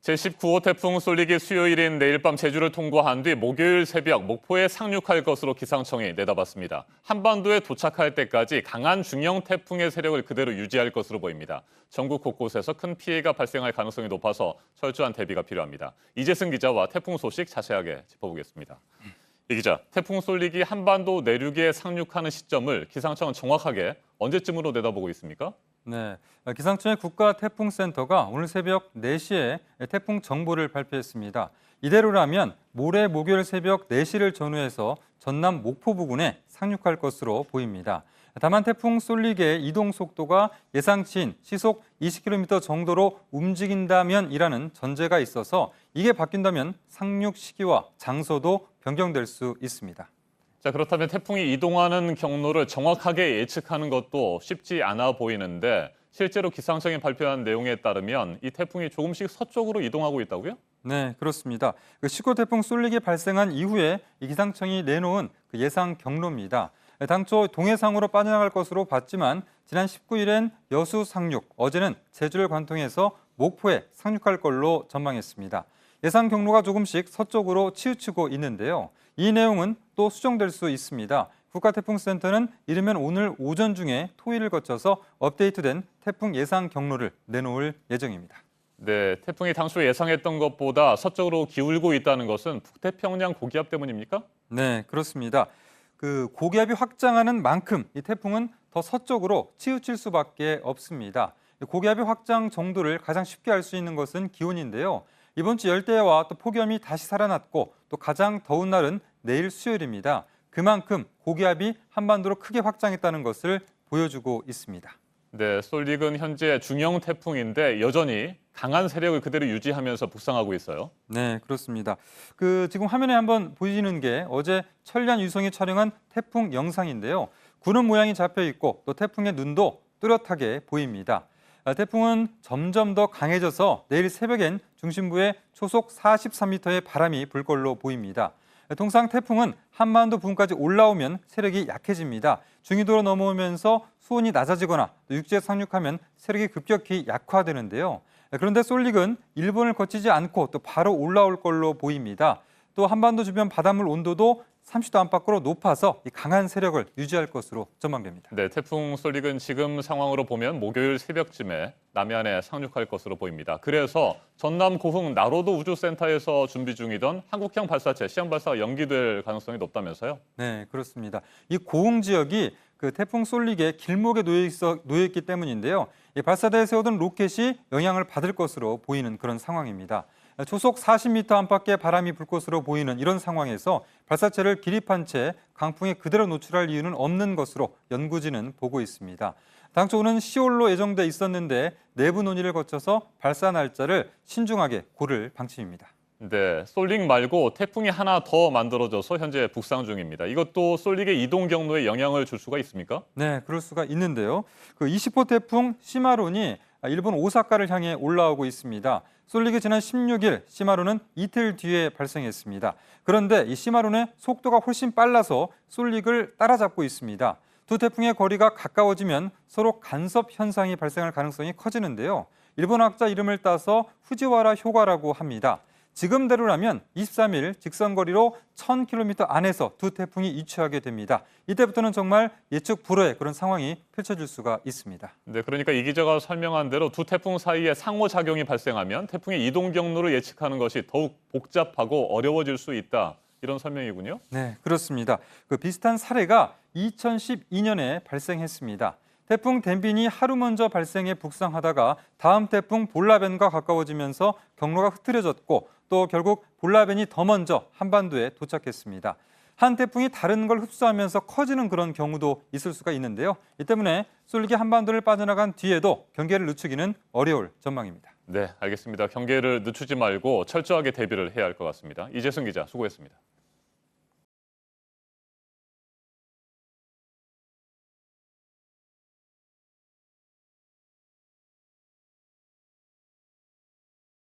제19호 태풍 쏠리기 수요일인 내일 밤 제주를 통과한 뒤 목요일 새벽 목포에 상륙할 것으로 기상청이 내다봤습니다. 한반도에 도착할 때까지 강한 중형 태풍의 세력을 그대로 유지할 것으로 보입니다. 전국 곳곳에서 큰 피해가 발생할 가능성이 높아서 철저한 대비가 필요합니다. 이재승 기자와 태풍 소식 자세하게 짚어보겠습니다. 이 기자, 태풍 쏠리기 한반도 내륙에 상륙하는 시점을 기상청은 정확하게 언제쯤으로 내다보고 있습니까? 네, 기상청의 국가태풍센터가 오늘 새벽 4시에 태풍 정보를 발표했습니다. 이대로라면 모레 목요일 새벽 4시를 전후해서 전남 목포 부근에 상륙할 것으로 보입니다. 다만 태풍 쏠리기의 이동 속도가 예상치인 시속 20km 정도로 움직인다면이라는 전제가 있어서 이게 바뀐다면 상륙 시기와 장소도 변경될 수 있습니다. 자, 그렇다면 태풍이 이동하는 경로를 정확하게 예측하는 것도 쉽지 않아 보이는데 실제로 기상청이 발표한 내용에 따르면 이 태풍이 조금씩 서쪽으로 이동하고 있다고요? 네, 그렇습니다. 19호 태풍 쏠리기 발생한 이후에 이 기상청이 내놓은 예상 경로입니다. 당초 동해상으로 빠져나갈 것으로 봤지만 지난 19일엔 여수 상륙, 어제는 제주를 관통해서 목포에 상륙할 걸로 전망했습니다. 예상 경로가 조금씩 서쪽으로 치우치고 있는데요. 이 내용은 또 수정될 수 있습니다. 국가태풍센터는 이르면 오늘 오전 중에 토요일을 거쳐서 업데이트된 태풍 예상 경로를 내놓을 예정입니다. 네, 태풍이 당초 예상했던 것보다 서쪽으로 기울고 있다는 것은 북태평양 고기압 때문입니까? 네, 그렇습니다. 고기압이 확장하는 만큼 이 태풍은 더 서쪽으로 치우칠 수밖에 없습니다. 고기압의 확장 정도를 가장 쉽게 알 수 있는 것은 기온인데요. 이번 주 열대야와 또 폭염이 다시 살아났고 또 가장 더운 날은 내일 수요일입니다. 그만큼 고기압이 한반도로 크게 확장했다는 것을 보여주고 있습니다. 네, 쏠릭은 현재 중형 태풍인데 여전히 강한 세력을 그대로 유지하면서 북상하고 있어요. 네, 그렇습니다. 지금 화면에 한번 보이시는 게 어제 천리안 위성이 촬영한 태풍 영상인데요. 구름 모양이 잡혀 있고 또 태풍의 눈도 뚜렷하게 보입니다. 태풍은 점점 더 강해져서 내일 새벽엔 중심부에 초속 43m의 바람이 불 걸로 보입니다. 통상 태풍은 한반도 부근까지 올라오면 세력이 약해집니다. 중위도로 넘어오면서 수온이 낮아지거나 육지에 상륙하면 세력이 급격히 약화되는데요. 그런데 쏠릭은 일본을 거치지 않고 또 바로 올라올 걸로 보입니다. 또 한반도 주변 바닷물 온도도 30도 안팎으로 높아서 강한 세력을 유지할 것으로 전망됩니다. 네, 태풍 쏠릭은 지금 상황으로 보면 목요일 새벽쯤에 남해안에 상륙할 것으로 보입니다. 그래서 전남 고흥 나로도 우주센터에서 준비 중이던 한국형 발사체 시험 발사가 연기될 가능성이 높다면서요? 네, 그렇습니다. 이 고흥 지역이 태풍 쏠릭의 길목에 놓여 있기 때문인데요. 이 발사대에 세우던 로켓이 영향을 받을 것으로 보이는 그런 상황입니다. 초속 40m 안팎의 바람이 불 것으로 보이는 이런 상황에서 발사체를 기립한 채 강풍에 그대로 노출할 이유는 없는 것으로 연구진은 보고 있습니다. 당초 오는 10월로 예정돼 있었는데 내부 논의를 거쳐서 발사 날짜를 신중하게 고를 방침입니다. 네, 쏠릭 말고 태풍이 하나 더 만들어져서 현재 북상 중입니다. 이것도 쏠릭의 이동 경로에 영향을 줄 수가 있습니까? 네, 그럴 수가 있는데요. 20호 태풍 시마론이 일본 오사카를 향해 올라오고 있습니다. 쏠릭이 지난 16일, 시마론은 이틀 뒤에 발생했습니다. 그런데 이 시마론의 속도가 훨씬 빨라서 쏠릭을 따라잡고 있습니다. 두 태풍의 거리가 가까워지면 서로 간섭 현상이 발생할 가능성이 커지는데요. 일본 학자 이름을 따서 후지와라 효과라고 합니다. 지금대로라면 23일 직선거리로 1000km 안에서 두 태풍이 이취하게 됩니다. 이때부터는 정말 예측 불허의 그런 상황이 펼쳐질 수가 있습니다. 네, 그러니까 이 기자가 설명한 대로 두 태풍 사이에 상호작용이 발생하면 태풍의 이동 경로를 예측하는 것이 더욱 복잡하고 어려워질 수 있다. 이런 설명이군요. 네, 그렇습니다. 비슷한 사례가 2012년에 발생했습니다. 태풍 덴빈이 하루 먼저 발생해 북상하다가 다음 태풍 볼라벤과 가까워지면서 경로가 흐트러졌고 또 결국 볼라벤이 더 먼저 한반도에 도착했습니다. 한 태풍이 다른 걸 흡수하면서 커지는 그런 경우도 있을 수가 있는데요. 이 때문에 쏠릭이 한반도를 빠져나간 뒤에도 경계를 늦추기는 어려울 전망입니다. 네, 알겠습니다. 경계를 늦추지 말고 철저하게 대비를 해야 할 것 같습니다. 이재승 기자 수고했습니다.